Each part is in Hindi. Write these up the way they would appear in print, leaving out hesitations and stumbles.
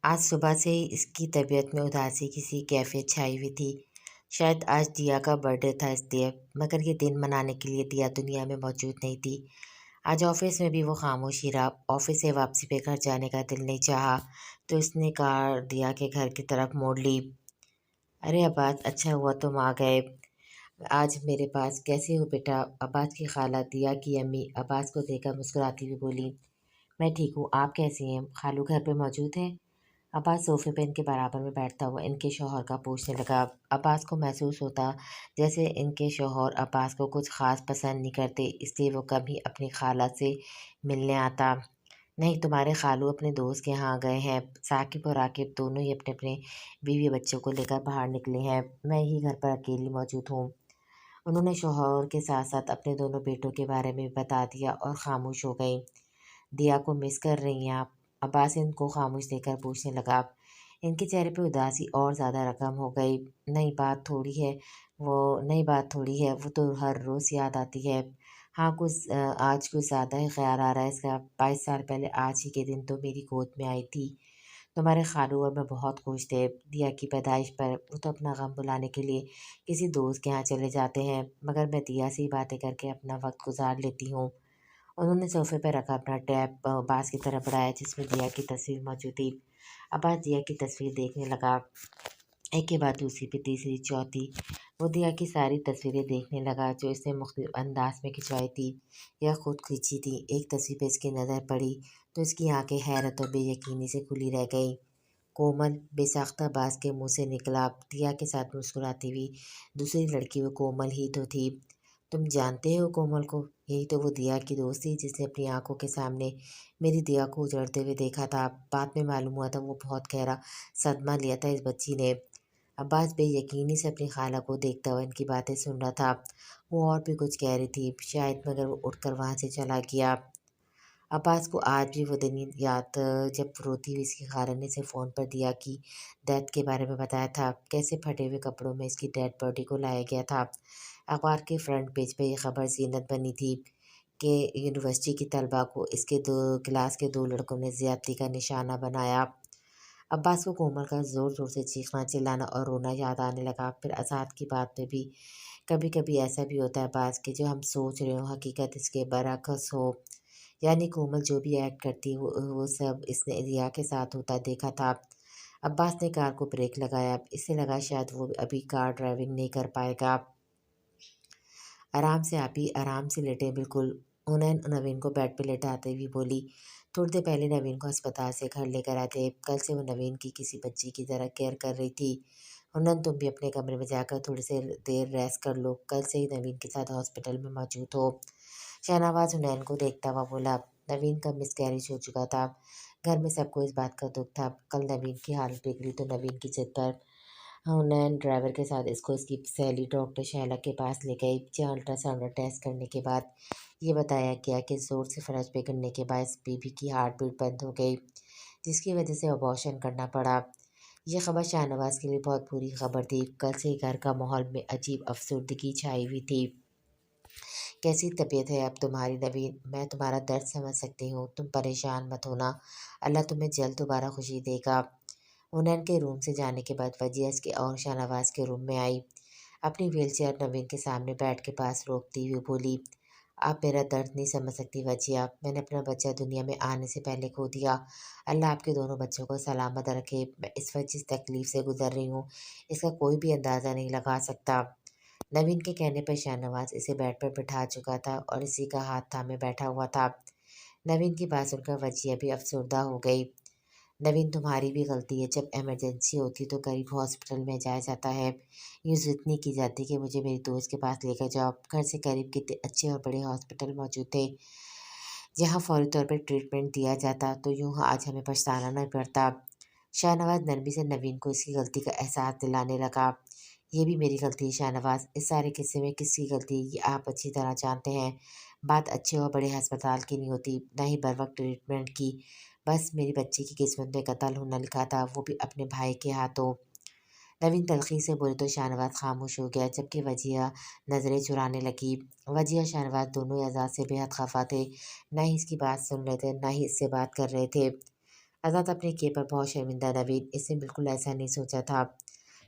आज सुबह से ही इसकी तबीयत में उदासी की सी कैफियत छाई हुई थी। शायद आज दिया का बर्थडे था इसलिए, मगर ये दिन मनाने के लिए दिया दुनिया में मौजूद नहीं थी। आज ऑफिस में भी वो खामोश ही रहा। ऑफिस से वापसी पे घर जाने का दिल नहीं चाहा, तो इसने कार दिया के घर की तरफ मोड़ ली। अरे अब्बास, अच्छा हुआ तुम आ गए आज मेरे पास। कैसे हो बेटा? अब्बास की खाला दिया की अम्मी अब्बास को देखकर मुस्कुराती हुई बोली। मैं ठीक हूँ, आप कैसी हैं? खालू घर पे मौजूद हैं? अब्बास सोफे पे इनके बराबर में बैठता हुआ इनके शौहर का पूछने लगा। अब्बास को महसूस होता जैसे इनके शौहर अब्बास को कुछ खास पसंद नहीं करते, इसलिए वो कभी अपनी खाला से मिलने आता। नहीं, तुम्हारे खालू अपने दोस्त के यहाँ गए हैं। साकिब और राकिब दोनों ही अपने अपने बीवी बच्चों को लेकर बाहर निकले हैं। मैं ही घर पर अकेली मौजूद हूँ। उन्होंने शौहर के साथ साथ अपने दोनों बेटों के बारे में भी बता दिया और खामोश हो गई। दिया को मिस कर रही हैं आप? अब्बास इनको खामोश देखकर पूछने लगा। इनके चेहरे पे उदासी और ज़्यादा रकम हो गई। नई बात थोड़ी है, वो तो हर रोज़ याद आती है। हाँ, आज कुछ ज़्यादा ही ख्याल आ रहा है इसका। 22 साल पहले आज ही के दिन तो मेरी गोद में आई थी। तुम्हारे खालू और मैं बहुत खुश थे दिया की पैदाइश पर। वो तो अपना गम भुलाने के लिए किसी दोस्त के यहाँ चले जाते हैं, मगर मैं दिया से ही बातें करके अपना वक्त गुजार लेती हूँ। उन्होंने सोफे पर रखा अपना टैब अब्बास की तरफ बढ़ाया जिसमें दिया की तस्वीर मौजूद थी। अब्बास दिया की तस्वीर देखने लगा, एक के बाद दूसरी फिर तीसरी चौथी। वो दिया की सारी तस्वीरें देखने लगा जो इसने मुख्तलिफ अंदाज में खिंचवाई थी या खुद खींची थी। एक तस्वीर पे इसकी नज़र पड़ी तो इसकी आंखें हैरत और बेयकीनी से खुली रह गई। कोमल, बेसाख्ता बाज के मुंह से निकला। दिया के साथ मुस्कुराती हुई दूसरी लड़की वो कोमल ही तो थी। तुम जानते हो कोमल को? यही तो वो दिया की दोस्त थी जिसने अपनी आंखों के सामने मेरी दिया को उजड़ते हुए देखा था। बाद में मालूम हुआ था वो बहुत गहरा सदमा लिया था इस बच्ची ने। अब्बास बेयकीनी से अपनी खाला को देखता हुआ इनकी बातें सुन रहा था। वो और भी कुछ कह रही थी शायद, मगर वो उठकर वहाँ से चला गया। अब्बास को आज भी वो दिन याद जब रोती हुई इसकी खाला ने इसे फ़ोन पर दिया कि डेथ के बारे में बताया था। कैसे फटे हुए कपड़ों में इसकी डेड बॉडी को लाया गया था। अखबार के फ्रंट पेज पे ये खबर ज़ीनत बनी थी कि यूनिवर्सिटी की तलबा को इसके दो क्लास के दो लड़कों ने ज़्यादती का निशाना बनाया। अब्बास को कोमल का ज़ोर-ज़ोर से चीखना, चिल्लाना और रोना याद आने लगा। फिर आज़ाद की बात में भी कभी-कभी ऐसा भी होता है अब्बास कि जो हम सोच रहे हो हकीकत इसके बरअक्स हो। यानी कोमल जो भी एक्ट करती वो सब इसने रिया के साथ होता देखा था। अब्बास ने कार को ब्रेक लगाया। इससे लगा शायद वो अभी कार ड्राइविंग नहीं कर पाएगा। आराम से आप ही आराम से लेटें बिल्कुल। हुनैन नवीन को बेड पे लेटाते हुए बोली। थोड़ी देर पहले नवीन को अस्पताल से घर लेकर आए थे। कल से वो नवीन की किसी बच्ची की तरह केयर कर रही थी। हुनैन, तुम भी अपने कमरे में जाकर थोड़ी सी देर रेस्ट कर लो। कल से ही नवीन के साथ हॉस्पिटल में मौजूद हो। शाहनवाज हुनैन को देखता हुआ बोला। नवीन का मिसकैरेज हो चुका था। घर में सबको इस बात का दुख था। कल नवीन की हालत बिगड़ी तो नवीन की जिद पर हुनैन ड्राइवर के साथ इसको इसकी सहेली डॉक्टर शैला के पास ले गई, जहाँ अल्ट्रासाउंड टेस्ट करने के बाद ये बताया गया कि ज़ोर से फर्ज पे गिरने के बाद इस बेबी की हार्ट बीट बंद हो गई, जिसकी वजह से अबॉर्शन करना पड़ा। ये खबर शाहनवाज के लिए बहुत बुरी खबर थी। कल से घर का माहौल में अजीब अफसर्दगी छाई हुई थी। कैसी तबीयत है अब तुम्हारी नवीन? मैं तुम्हारा दर्द समझ सकती हूँ, तुम परेशान मत होना। अल्लाह तुम्हें जल्द दोबारा खुशी देगा। हुनैन के रूम से जाने के बाद वजिया के और शाहनवाज के रूम में आई। अपनी व्हीलचेयर नवीन के सामने बेड के पास रोकती हुई बोली। आप मेरा दर्द नहीं समझ सकती वजिया। मैंने अपना बच्चा दुनिया में आने से पहले खो दिया। अल्लाह आपके दोनों बच्चों को सलामत रखे। मैं इस वक्त जिस तकलीफ से गुजर रही हूँ इसका कोई भी अंदाज़ा नहीं लगा सकता। नवीन के कहने पर शाहनवाज इसे बेड पर बिठा चुका था और इसी का हाथ थामे बैठा हुआ था। नवीन की बात सुनकर वजिया भी अफसरदा हो गई। नवीन, तुम्हारी भी गलती है। जब इमरजेंसी होती तो करीब हॉस्पिटल में जाया जाता है। यूँ ज़िद नहीं की जाती कि मुझे मेरी दोस्त के पास लेकर जाओ। घर से करीब कितने अच्छे और बड़े हॉस्पिटल मौजूद थे जहाँ फौरी तौर पर ट्रीटमेंट दिया जाता, तो यूँ आज हमें पछताना नहीं पड़ता। शाहनवाज नरमी से नवीन को इसकी गलती का एहसास दिलाने लगा। ये भी मेरी गलती है शाहनवाज। इस सारे किस्से में किसकी गलती है ये आप अच्छी तरह जानते हैं। बात अच्छे और बड़े अस्पताल की नहीं होती, ना ही बर वक्त ट्रीटमेंट की। बस मेरी बच्ची की किस्मत में कत्ल होना लिखा था, वो भी अपने भाई के हाथों। नवीन तल्खी से बोले तो शाहनवाज खामोश हो गया, जबकि वजिया नज़रें चुराने लगी। वजिया शाहनवाज दोनों ही एजाज से बेहद खफा थे। ना ही इसकी बात सुन रहे थे, ना ही इससे बात कर रहे थे। आज़ाद अपने किए पर बहुत शर्मिंदा। नवीन इसने बिल्कुल ऐसा नहीं सोचा था।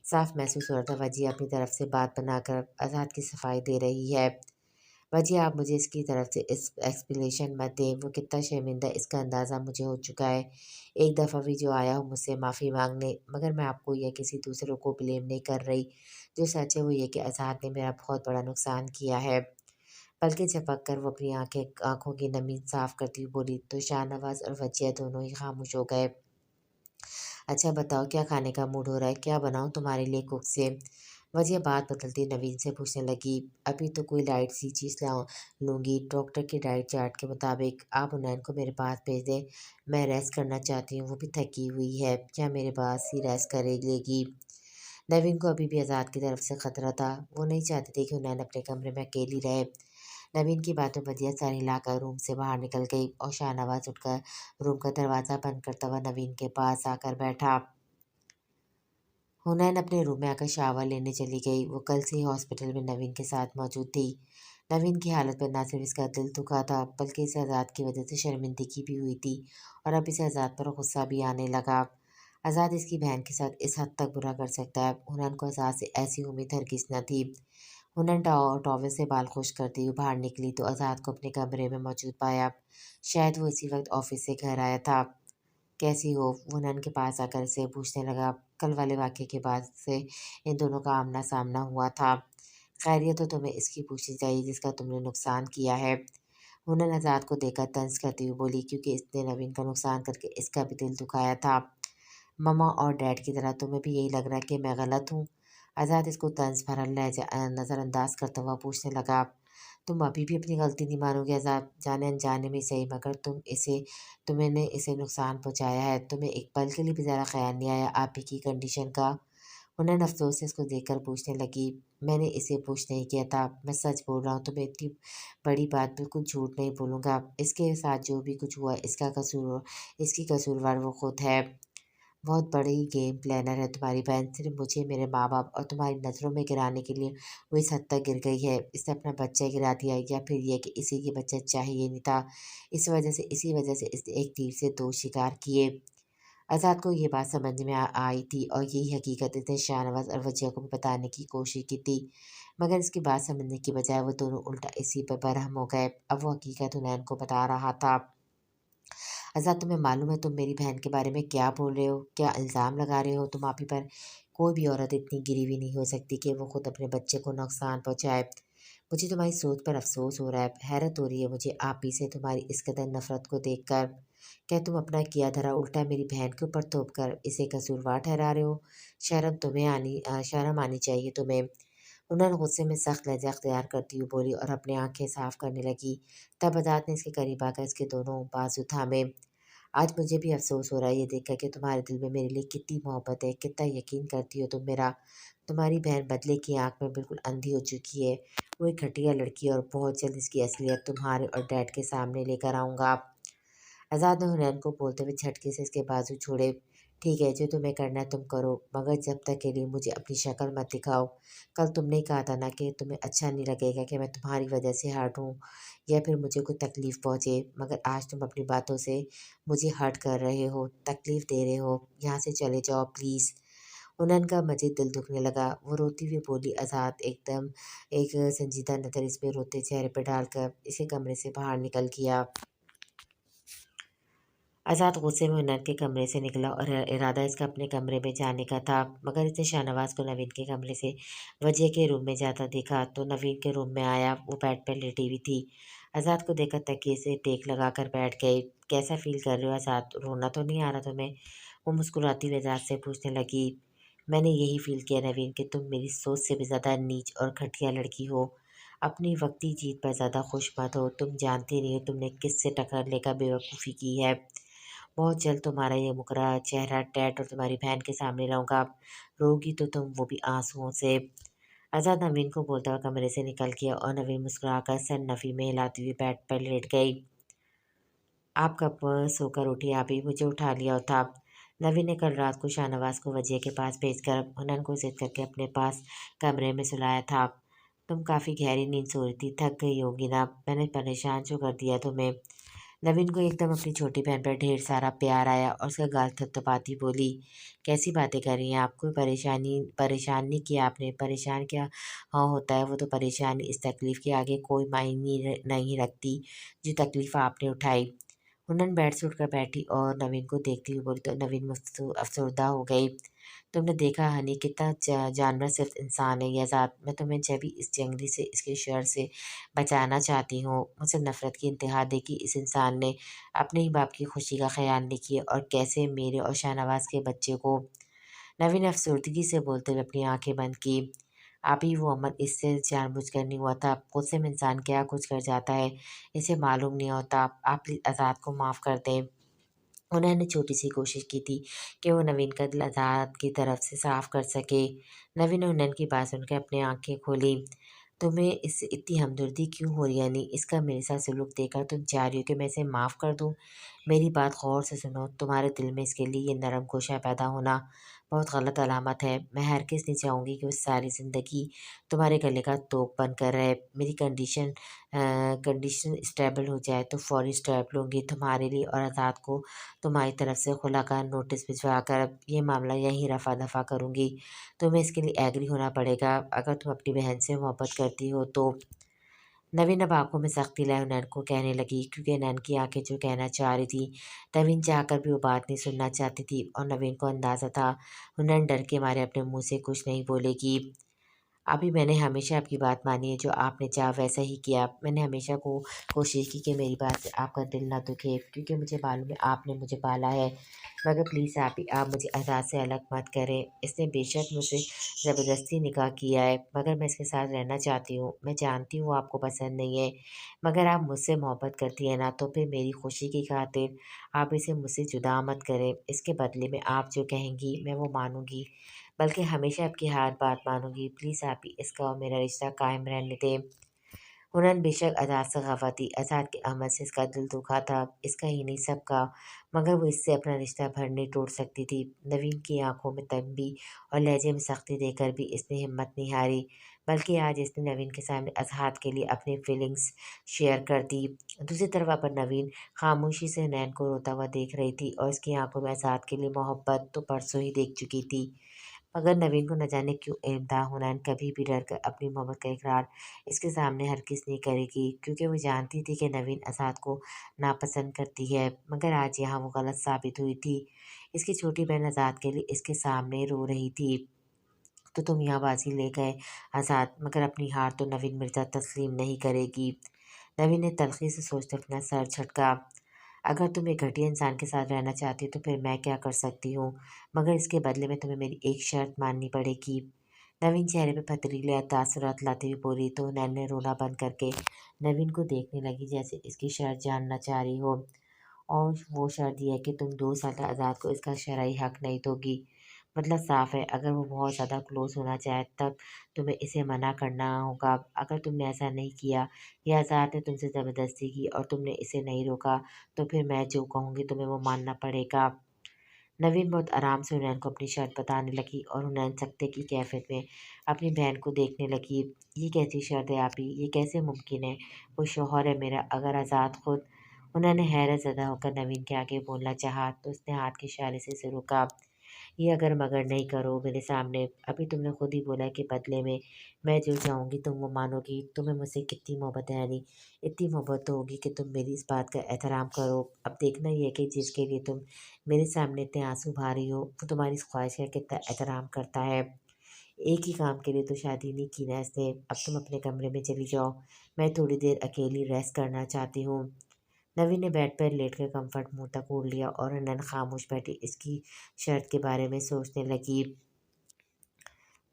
साफ महसूस हो रहा था वजिया अपनी तरफ से बात बनाकर आज़ाद की सफाई दे रही है। वजिया आप मुझे इसकी तरफ से इस एक्सप्लेनेशन मत दें, वो कितना शर्मिंदा इसका अंदाज़ा मुझे हो चुका है। एक दफ़ा भी जो आया हो मुझसे माफ़ी मांगने, मगर मैं आपको या किसी दूसरे को ब्लेम नहीं कर रही। जो सच है वो ये कि आज़ाद ने मेरा बहुत बड़ा नुकसान किया है। पलकें झपक कर वो अपनी आँखों की नमी साफ करती हुई बोली, तो शाहनवाज़ और वजिया दोनों ही खामोश हो गए। अच्छा बताओ क्या खाने का मूड हो रहा है? क्या बनाऊँ तुम्हारे लिए कुक से? वजिया बात बदलती नवीन से पूछने लगी। अभी तो कोई लाइट सी चीज़ लाऊं लूँगी। डॉक्टर की डाइट चार्ट के मुताबिक आप उन्नयन को मेरे पास भेज दें। मैं रेस्ट करना चाहती हूँ, वो भी थकी हुई है। क्या मेरे पास ही रेस्ट कर लेगी? नवीन को अभी भी आज़ाद की तरफ से खतरा था। वो नहीं चाहती थी कि उन्नयन अपने कमरे में अकेली रहे। नवीन की बातों पर वजिया सर हिलाकर रूम से बाहर निकल गई और शाहनवाज़ उठकर रूम का दरवाज़ा बंद करता हुआ नवीन के पास आकर बैठा। हुनैन अपने रूम में आकर शावर लेने चली गई। वो कल से ही हॉस्पिटल में नवीन के साथ मौजूद थी। नवीन की हालत पर न सिर्फ इसका दिल दुखा था, बल्कि इसे आज़ाद की वजह से शर्मिंदगी भी हुई थी और अब इसे आज़ाद पर गुस्सा भी आने लगा। आज़ाद इसकी बहन के साथ इस हद तक बुरा कर सकता है, हुनैन को आज़ाद से ऐसी उम्मीद हरगिज़ न थी। हुनैन टॉवेल से बाल खुश करती हुई बाहर निकली तो आज़ाद को अपने कमरे में मौजूद पाया। शायद वो इसी वक्त ऑफिस से घर आया था। कैसी हो? वो नन के पास आकर इसे पूछने लगा। कल वाले वाक़ये के बाद से इन दोनों का आमना-सामना हुआ था। खैरियत तो तुम्हें इसकी पूछनी चाहिए जिसका तुमने नुकसान किया है। हुनन आज़ाद को देखकर तंज़ करती हुई बोली, क्योंकि इसने नवीन का नुकसान करके इसका भी दिल दुखाया था। मम्मा और डैड की तरह तुम्हें भी यही लग रहा है कि मैं गलत हूँ? आज़ाद इसको तंज़ भरा लहज़ा नज़रअंदाज करता हुआ पूछने लगा। तुम अभी भी अपनी गलती नहीं मानोगे आज़ाद, जाने-अनजाने में सही, मगर तुमने इसे नुकसान पहुँचाया है। तुम्हें एक पल के लिए भी ज़रा ख़्याल नहीं आया आप ही की कंडीशन का? हुनैन अफ़सोस से इसको देखकर पूछने लगी, मैंने इसे पुश नहीं किया था, मैं सच बोल रहा हूँ, तुम्हें इतनी बड़ी बात बिल्कुल झूठ नहीं बोलूँगा। इसके साथ जो भी कुछ हुआ इसकी कसूरवार वो खुद है। बहुत बड़ी गेम प्लानर है तुम्हारी बहन, सिर्फ मुझे, मेरे माँ-बाप और तुम्हारी नज़रों में गिराने के लिए वो इस हद तक गिर गई है। इसने अपना बच्चा गिरा दिया या फिर ये कि इसी के बच्चा चाहिए नहीं था। इसी वजह से इसने एक तीर से दो शिकार किए। आज़ाद को ये बात समझ में आई थी और यही हकीकत इसने शाहनवाज़ और वजिया को भी बताने की कोशिश की थी। मगर इसकी बात समझने की बजाय वो दोनों उल्टा इसी पर बरहम हो गए। अब वो हकीकत हुनैन को बता रहा था। आज़ाद तुम्हें मालूम है तुम मेरी बहन के बारे में क्या बोल रहे हो? क्या इल्ज़ाम लगा रहे हो तुम आप ही पर? कोई भी औरत इतनी गिरी हुई नहीं हो सकती कि वो खुद अपने बच्चे को नुकसान पहुँचाए। मुझे तुम्हारी सोच पर अफ़सोस हो रहा है, हैरत हो रही है मुझे आप ही से तुम्हारी इस कदर नफ़रत को देखकर। क्या तुम अपना किया धरा उल्टा मेरी बहन के ऊपर थोप कर इसे कसूरवार ठहरा रहे हो? शर्म आनी चाहिए तुम्हें। उन्होंने गुस्से में सख्त लहजा अख्तियार करती हुई बोली और अपनी आंखें साफ करने लगी। तब आज़ाद ने इसके करीब आकर इसके दोनों बाजू थामे। आज मुझे भी अफ़सोस हो रहा है ये देखकर कि तुम्हारे दिल में मेरे लिए कितनी मोहब्बत है, कितना यकीन करती हो तुम मेरा। तुम्हारी बहन बदले की आँख में बिल्कुल अंधी हो चुकी है। वो एक घटिया लड़की है और बहुत जल्द इसकी असलियत तुम्हारे और डैड के सामने लेकर आऊँगा। आज़ाद ने हुनैन को बोलते हुए झटके से इसके बाजू छोड़े। ठीक है, जो तुम्हें करना है तुम करो, मगर जब तक के लिए मुझे अपनी शक्ल मत दिखाओ। कल तुमने ही कहा था ना कि तुम्हें अच्छा नहीं लगेगा कि मैं तुम्हारी वजह से हर्ट हूँ या फिर मुझे कोई तकलीफ़ पहुँचे, मगर आज तुम अपनी बातों से मुझे हर्ट कर रहे हो, तकलीफ़ दे रहे हो। यहाँ से चले जाओ प्लीज़। हुनैन का मज़ीद दिल दुखने लगा। वो रोती हुई बोली। आज़ाद एकदम एक संजीदा नज़र इस पे रोते चेहरे पर डालकर इसके कमरे से बाहर निकल गया। आज़ाद गुस्से में हुनैन के कमरे से निकला और इरादा इसका अपने कमरे में जाने का था, मगर इसने शाहनवाज़ को नवीन के कमरे से वजिया के रूम में जाता देखा तो नवीन के रूम में आया। वो बेड पर लेटी हुई थी। आज़ाद को देखकर तकिए से टेक लगाकर बैठ गए। कैसा फ़ील कर रहे हो आज़ाद? रोना तो नहीं आ रहा तुम्हें? वो मुस्कुराती हुई आज़ाद से पूछने लगी। मैंने यही फ़ील किया नवीन कि तुम मेरी सोच से भी ज़्यादा नीच और घटिया लड़की हो। अपनी वक्ती जीत पर ज़्यादा खुश मत हो। तुम जानती नहीं हो तुमने किससे टक्कर लेकर बेवकूफ़ी की है। बहुत जल्द तुम्हारा ये मुकरा चेहरा डैड और तुम्हारी बहन के सामने लाऊंगा। रोगी तो तुम, वो भी आंसुओं से। आज़ाद नवीन को बोलता हुआ कमरे से निकल गया और नवीन मुस्कुराकर सर नफ़ी में हिलाती हुई बेड पर लेट गई। आप कब सोकर उठी? आप ही मुझे उठा लिया था। नवीन ने कल रात को शाहनवाज़ को वजिया के पास भेजकर हुनन को जिद करके अपने पास कमरे में सुलाया था। तुम काफ़ी गहरी नींद सो रही थी, थक गई होगी ना, मैंने परेशान जो कर दिया तुम्हें। नवीन को एकदम अपनी छोटी बहन पर ढेर सारा प्यार आया और उसका गाल थपथपाती बोली, कैसी बातें कर रही हैं? आपको परेशान नहीं किया आपने? परेशान क्या हाँ होता है, वो तो परेशानी इस तकलीफ़ के आगे कोई मायने नहीं रखती जो तकलीफ़ आपने उठाई। हुनन बेड से उठकर बैठी और नवीन को देखती हुई बोली, तो नवीन अफसरदा हो गई। तुमने देखा हनी, कितना जानवर सिर्फ इंसान है। यह ज़ात मैं तुम्हें जब भी इस जंगली से, इसके शर से बचाना चाहती हूँ। मुझसे नफरत की इंतहा देखी इस इंसान ने। अपने ही बाप की खुशी का ख्याल नहीं किया और कैसे मेरे और शाहनवाज के बच्चे को। नवीन अफसर्दगी से बोलते हुए अपनी आंखें बंद की। आप ही वो अमन, इससे जानबूझकर नहीं हुआ था। खुद से इंसान क्या कुछ कर जाता है, इसे मालूम नहीं होता। आप प्लीज़ आज़ाद को माफ़ कर दें। उन्होंने छोटी सी कोशिश की थी कि वो नवीन का दिल आज़ाद की तरफ से साफ कर सके। नवीन ने उन्नन की बात सुनकर अपनी आंखें खोली। तुम्हें इससे इतनी हमदर्दी क्यों हो रही है? यानी इसका मेरे साथ सलूक देखकर तुम चाह रही हो कि मैं इसे माफ़ कर दूं? मेरी बात गौर से सुनो। तुम्हारे दिल में इसके लिए ये नरम गोशा पैदा होना बहुत गलत अलामत है। मैं हरगिज़ नहीं चाहूँगी कि वो सारी ज़िंदगी तुम्हारे गले का तोप बनकर रहे। मेरी कंडीशन स्टेबल हो जाए तो फौरी स्टेप लूँगी तुम्हारे लिए और आज़ाद को तुम्हारी तरफ से खुला का नोटिस भिजवा कर अब ये मामला यहीं रफा दफा करूँगी। तुम्हें इसके लिए एग्री होना पड़ेगा अगर तुम अपनी बहन से मोहब्बत करती हो तो। नवीन अब आंखों में सख्ती लाए नैन को कहने लगी, क्योंकि नैन की आंखें जो कहना चाह रही थी, नवीन चाहकर भी वो बात नहीं सुनना चाहती थी और नवीन को अंदाजा था नैन डर के मारे अपने मुंह से कुछ नहीं बोलेगी। अभी मैंने हमेशा आपकी बात मानी है, जो आपने चाहा वैसा ही किया। मैंने हमेशा कोशिश की कि मेरी बात से आपका दिल ना दुखे, क्योंकि मुझे मालूम है आपने मुझे पाला है। मगर प्लीज़ आप मुझे आज़ाद से अलग मत करें। इसने बेशक मुझसे ज़बरदस्ती निकाह किया है, मगर मैं इसके साथ रहना चाहती हूँ। मैं जानती हूँ आपको पसंद नहीं है, मगर आप मुझसे मोहब्बत करती हैं ना, तो फिर मेरी खुशी की खातिर आप इसे मुझसे जुदा मत करें। इसके बदले में आप जो कहेंगी मैं वो मानूंगी, बल्कि हमेशा आपकी हर बात मानूंगी। प्लीज़ आप ही इसका और मेरा रिश्ता कायम रहने दें। हुनन बेशक आज़ाद से खफा थी। आज़ाद के अमल से इसका दिल दुखा था, इसका ही नहीं सबका। मगर वो इससे अपना रिश्ता भर नहीं तोड़ सकती थी। नवीन की आंखों में तंबी और लहजे में सख्ती देकर भी इसने हिम्मत नहीं हारी, बल्कि आज इसने नवीन के सामने आज़ाद के लिए अपनी फीलिंग्स शेयर कर दी। दूसरी तरफ पर नवीन खामोशी से नैन को रोता हुआ देख रही थी और इसकी आंखों में आज़ाद के लिए मोहब्बत तो परसों ही देख चुकी थी। मगर नवीन को न जाने क्यों इल्म था, हुनैन कभी भी डर कर अपनी मोहब्बत का इकरार इसके सामने हरगिज़ नहीं करेगी, क्योंकि वो जानती थी कि नवीन आज़ाद को नापसंद करती है। मगर आज यहाँ वो गलत साबित हुई थी। इसकी छोटी बहन आज़ाद के लिए इसके सामने रो रही थी, तो तुम यहाँ बाजी ले गए आज़ाद, मगर अपनी हार तो नवीन मिर्ज़ा तस्लीम नहीं करेगी। नवीन ने तल्खी से सोचते अपना सर झटका। अगर तुम एक घटिया इंसान के साथ रहना चाहती हो तो फिर मैं क्या कर सकती हूँ, मगर इसके बदले में तुम्हें मेरी एक शर्त माननी पड़ेगी। नवीन चेहरे पे पथरीले तासुरात लाते हुए बोली, तो नैन ने रोना बंद करके नवीन को देखने लगी, जैसे इसकी शर्त जानना चाह रही हो। और वो शर्त यह है कि तुम 2 साल आज़ाद को इसका शरई हक नहीं दोगी। मतलब साफ है, अगर वो बहुत ज़्यादा क्लोज होना चाहे तब तुम्हें इसे मना करना होगा। अगर तुमने ऐसा नहीं किया या आज़ाद ने तुमसे ज़बरदस्ती की और तुमने इसे नहीं रोका, तो फिर मैं जो कहूँगी तुम्हें वो मानना पड़ेगा। नवीन बहुत आराम से हुनैन को अपनी शर्त बताने लगी और हुनैन सख्ते की कैफियत में अपनी बहन को देखने लगी। ये कैसी शर्त है आप ही, ये कैसे मुमकिन है? वो शौहर है मेरा, अगर आज़ाद खुद। उन्होंने हैरत ज़दा होकर नवीन के आगे बोलना चाहा, तो उसने हाथ के इशारे से इसे रोका। ये अगर मगर नहीं करो मेरे सामने। अभी तुमने खुद ही बोला है कि बदले में मैं जो चाहूँगी तुम वो मानोगी। तुम्हें मुझसे कितनी मोहब्बत है यानी, इतनी मोहब्बत तो होगी कि तुम मेरी इस बात का एहतराम करो। अब देखना ये है कि जिसके लिए तुम मेरे सामने इतने आंसू बहा रही हो, वो तुम्हारी इस ख्वाहिश का कितना एहतराम करता है। एक ही काम के लिए तो शादी नहीं की ना इसने। अब तुम अपने कमरे में चली जाओ, मैं थोड़ी देर अकेली रेस्ट करना चाहती हूँ। नवीन ने बेड पर लेटकर कंफर्ट मुंह तक ओढ़ लिया और हनन खामोश बैठी इसकी शर्त के बारे में सोचने लगी।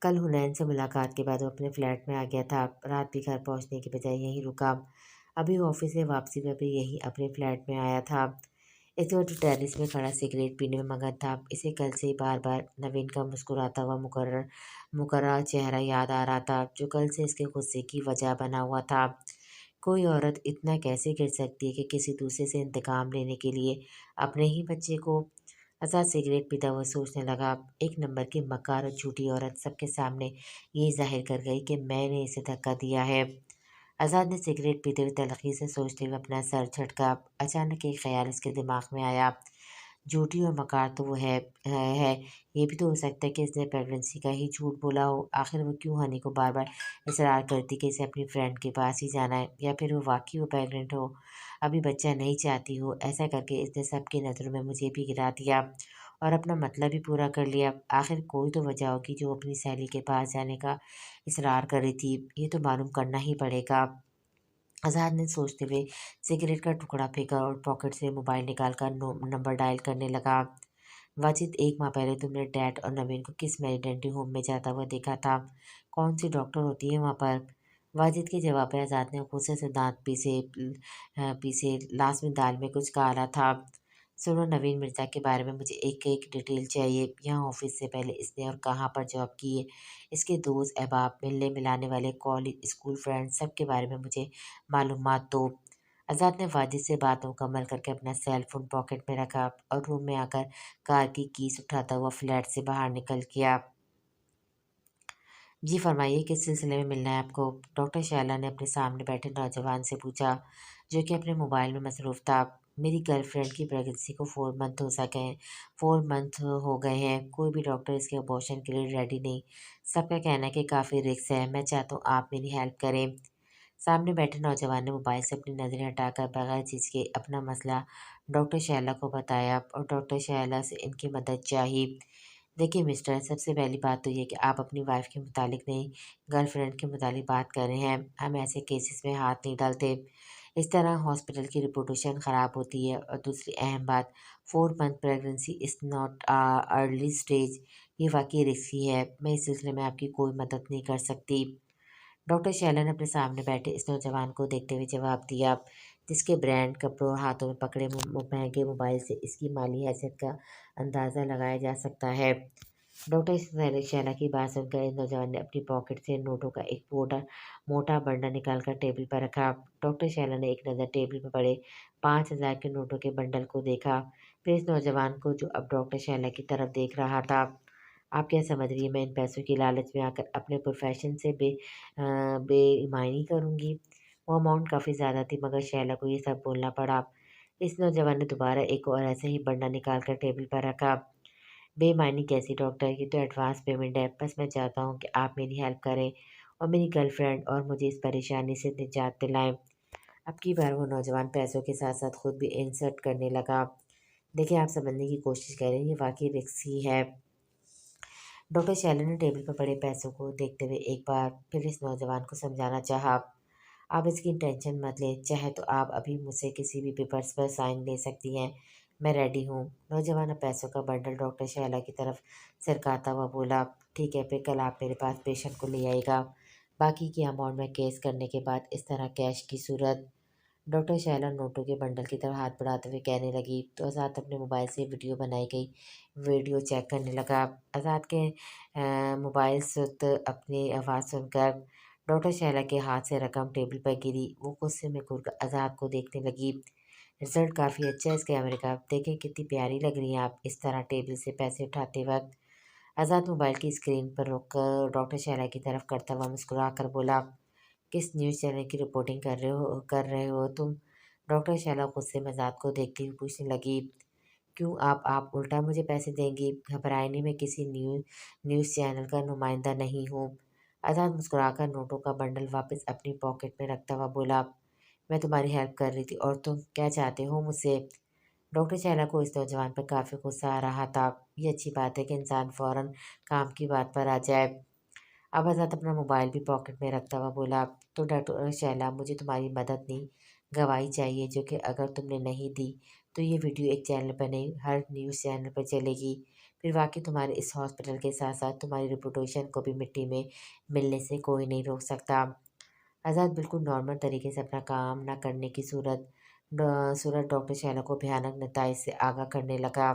कल हुनैन से मुलाकात के बाद वो अपने फ्लैट में आ गया था। रात भी घर पहुंचने के बजाय यहीं रुका। अभी वो ऑफिस से वापसी में भी यहीं अपने फ्लैट में आया था। इस वक्त टेरिस में खड़ा सिगरेट पीने में मगन था। इसे कल से ही बार बार नवीन का मुस्कुराता हुआ मुकर्रर चेहरा याद आ रहा था, जो कल से इसके गुस्से की वजह बना हुआ था। कोई औरत इतना कैसे गिर सकती है कि किसी दूसरे से इंतकाम लेने के लिए अपने ही बच्चे को। आज़ाद सिगरेट पीता हुआ सोचने लगा, एक नंबर की मकार और झूठी औरत सबके सामने ये जाहिर कर गई कि मैंने इसे धक्का दिया है। आज़ाद ने सिगरेट पीते हुए तलखी से सोचते हुए अपना सर झटका। अचानक एक ख्याल उसके दिमाग में आया, झूठी और मकार तो वो है। ये भी तो हो सकता है कि इसने प्रेगनेंसी का ही झूठ बोला हो। आखिर वो क्यों हनी को बार बार इसरार करती कि इसे अपनी फ्रेंड के पास ही जाना है, या फिर वो वाकई वो प्रेग्नेंट हो, अभी बच्चा नहीं चाहती हो। ऐसा करके इसने सबकी नज़रों में मुझे भी गिरा दिया और अपना मतलब भी पूरा कर लिया। आखिर कोई तो वजह होगी जो अपनी सहेली के पास जाने का इसरार कर रही थी। ये तो मालूम करना ही पड़ेगा। आज़ाद ने सोचते हुए सिगरेट का टुकड़ा फेंका और पॉकेट से मोबाइल निकालकर नंबर डायल करने लगा। वाजिद, 1 माह पहले तुमने डैड और नवीन को किस मेडिटेंटी होम में जाता हुआ देखा था? कौन सी डॉक्टर होती है वहाँ पर? वाजिद के जवाब पे आज़ाद ने गुस्से से दांत पीसे लास्ट में दाल में कुछ काला था। सुनो, नवीन मिर्ज़ा के बारे में मुझे एक-एक डिटेल चाहिए। यहाँ ऑफ़िस से पहले इसने और कहाँ पर जॉब की है? इसके दोस्त, अहबाब, मिलने-मिलाने वाले कॉलेज, स्कूल फ्रेंड्स सबके बारे में मुझे मालूमात दो। आज़ाद ने वाजिद से बात मुकम्मल करके अपना सेल फ़ोन पॉकेट में रखा और रूम में आकर कार की कीज़ उठाता हुआ फ्लैट से बाहर निकल गया। जी फरमाइए, किस सिलसिले में मिलना है आपको? डॉक्टर शैला ने अपने सामने बैठे नौजवान से पूछा, जो कि अपने मोबाइल में मसरूफ़ था। मेरी गर्लफ्रेंड की प्रेगनेंसी को 4 मंथ हो गए हैं। कोई भी डॉक्टर इसके अबॉर्शन के लिए रेडी नहीं। सबका कहना है कि काफ़ी रिस्क है। मैं चाहता हूँ आप मेरी हेल्प करें। सामने बैठे नौजवान ने मोबाइल से अपनी नज़रें हटाकर बगैर झिझके अपना मसला डॉक्टर शैला को बताया और डॉक्टर शैला से इनकी मदद चाही। देखिए मिस्टर, सबसे पहली बात तो ये कि आप अपनी वाइफ के मुतालिक नहीं, गर्लफ्रेंड के मुतालिक बात कर रहे हैं। हम ऐसे केसेस में हाथ नहीं डालते। इस तरह हॉस्पिटल की रिपुटेशन ख़राब होती है। और दूसरी अहम बात, 4 month pregnancy is not early stage. ये वाकई रिस्की है। मैं इस सिलसिले में आपकी कोई मदद नहीं कर सकती। डॉक्टर शैला ने अपने सामने बैठे इस नौजवान को देखते हुए जवाब दिया, जिसके ब्रांड, कपड़ों और हाथों में पकड़े महंगे मोबाइल से इसकी माली हैसियत का अंदाज़ा लगाया जा सकता है। डॉक्टर शैला की बात सुनकर इस नौजवान ने अपनी पॉकेट से नोटों का एक मोटा मोटा बंडल निकालकर टेबल पर रखा। डॉक्टर शैला ने एक नज़र टेबल पर पड़े 5,000 के नोटों के बंडल को देखा, फिर इस नौजवान को जो अब डॉक्टर शैला की तरफ देख रहा था। आप क्या समझ रही हैं मैं इन पैसों की लालच में आकर अपने प्रोफेशन से बेईमानी करूँगी? वो अमाउंट काफ़ी ज़्यादा थी, मगर शैला को ये सब बोलना पड़ा। इस नौजवान ने दोबारा एक और ऐसा ही बंडल निकाल कर टेबल पर रखा। बेईमानी कैसी डॉक्टर? ये तो एडवांस पेमेंट है। बस मैं चाहता हूँ कि आप मेरी हेल्प करें और मेरी गर्लफ्रेंड और मुझे इस परेशानी से निजात दिलाएँ। अब की बार वो नौजवान पैसों के साथ-साथ खुद भी इंसल्ट करने लगा। देखिए, आप समझने की कोशिश करें, ये वाक़ई रिस्की है। डॉक्टर शैला ने टेबल पर पड़े पैसों को देखते हुए एक बार फिर इस नौजवान को समझाना चाहा। आप इसकी टेंशन मत लें, चाहे तो आप अभी मुझसे किसी भी पेपर्स पर साइन ले सकती हैं। मैं रेडी हूँ। नौजवान अब पैसों का बंडल डॉक्टर शैला की तरफ सरकाता हुआ बोला, ठीक है, फिर कल आप मेरे पास पेशेंट को ले आइएगा। बाकी की अमाउंट में केस करने के बाद इस तरह कैश की सूरत। डॉक्टर शैला नोटों के बंडल की तरफ हाथ बढ़ाते हुए कहने लगी तो आज़ाद अपने मोबाइल से वीडियो बनाई गई वीडियो चेक करने लगा। आज़ाद के मोबाइल सुत अपनी आवाज़ सुनकर डॉक्टर शैला के हाथ से रकम टेबल पर गिरी। वो गुस्से में घूरकर आज़ाद को देखने लगी। रिजल्ट काफ़ी अच्छा है इस कैमरे का। देखें कितनी प्यारी लग रही हैं आप इस तरह टेबल से पैसे उठाते वक्त। आज़ाद मोबाइल की स्क्रीन पर रोककर डॉक्टर शैला की तरफ करता हुआ मुस्कुरा कर बोला, किस न्यूज़ चैनल की रिपोर्टिंग कर रहे हो तुम? डॉक्टर शैला गुस्से में आज़ाद को देखती हुई पूछने लगी, क्यों आप उल्टा मुझे पैसे देंगी? घबराए नहीं, मैं किसी न्यूज़ चैनल का नुमाइंदा नहीं हूँ। आज़ाद मुस्कुराकर नोटों का बंडल वापस अपनी पॉकेट में रखता हुआ बोला, मैं तुम्हारी हेल्प कर रही थी और तुम क्या चाहते हो मुझसे? डॉक्टर शैला को इस नौजवान पर काफ़ी गुस्सा आ रहा था। ये अच्छी बात है कि इंसान फ़ौरन काम की बात पर आ जाए। अब आज़ाद अपना मोबाइल भी पॉकेट में रखता हुआ बोला, तो डॉक्टर शैला, मुझे तुम्हारी मदद नहीं, गवाही चाहिए, जो कि अगर तुमने नहीं दी तो ये वीडियो एक चैनल पर नहीं, हर न्यूज़ चैनल पर चलेगी। फिर वाकई तुम्हारे इस हॉस्पिटल के साथ साथ तुम्हारी रेपुटेशन को भी मिट्टी में मिलने से कोई नहीं रोक सकता। आज़ाद बिल्कुल नॉर्मल तरीके से अपना काम न करने की सूरत डॉक्टर शैला को भयानक नतज से आगाह करने लगा।